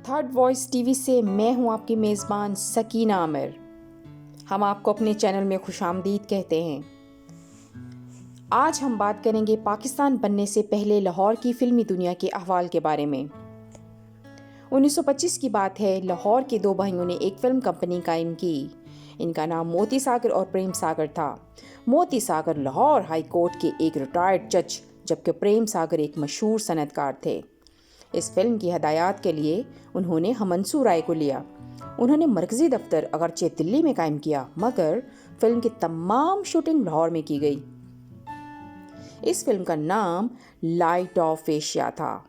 Third voice TV से मैं हूं आपकी मेज़बान सकीना आमिर। हम आपको अपने चैनल में खुशामदीद कहते हैं। आज हम बात करेंगे पाकिस्तान बनने से पहले लाहौर की फिल्मी दुनिया के अहवाल के बारे में। 1925 की बात है। लाहौर के दो भाइयों ने एक फिल्म कंपनी कायम की। इनका नाम मोती सागर और प्रेम सागर था। मोती सागर लाहौर हाई कोर्ट के एक रिटायर्ड जज, जबकि प्रेम सागर एक मशहूर सनतकार थे। इस फिल्म की हदायत के लिए उन्होंने हमंसू राय को लिया। उन्होंने मरकजी दफ्तर अगरचे दिल्ली में कायम किया, मगर फिल्म की तमाम शूटिंग लाहौर में की गई। इस फिल्म का नाम लाइट ऑफ एशिया था,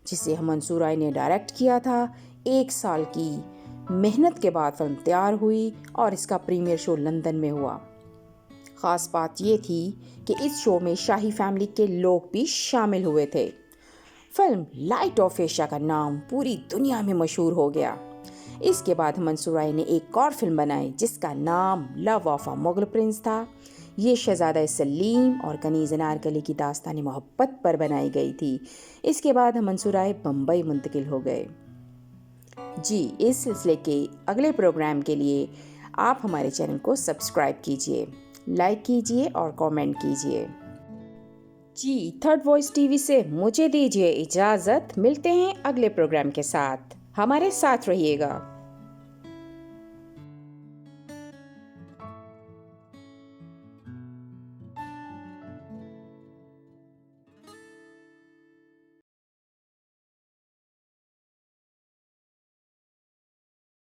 जिसे हमंसू राय ने डायरेक्ट किया था। 1 साल की मेहनत के बाद फिल्म तैयार हुई और इसका प्रीमियर शो लंदन में हुआ। ख़ास बात यह थी कि इस शो में शाही फैमिली के लोग भी शामिल हुए थे। फिल्म लाइट ऑफ एशिया का नाम पूरी दुनिया में मशहूर हो गया। इसके बाद हमंसू राय ने एक और फिल्म बनाई जिसका नाम love of a Mughal Prince था। ये शहजादा सलीम और कनीज़ अनारकली की दास्तानी मोहब्बत पर बनाई गई थी। इसके बाद हमंसू राय बम्बई मुंतकिल हो गए। जी, इस सिलसिले के अगले प्रोग्राम के लिए आप हमारे चैनल को सब्सक्राइब कीजिए, लाइक कीजिए और कमेंट कीजिए। जी, थर्ड वॉइस टीवी से मुझे दीजिए इजाज़त। मिलते हैं अगले प्रोग्राम के साथ। हमारे साथ रहिएगा।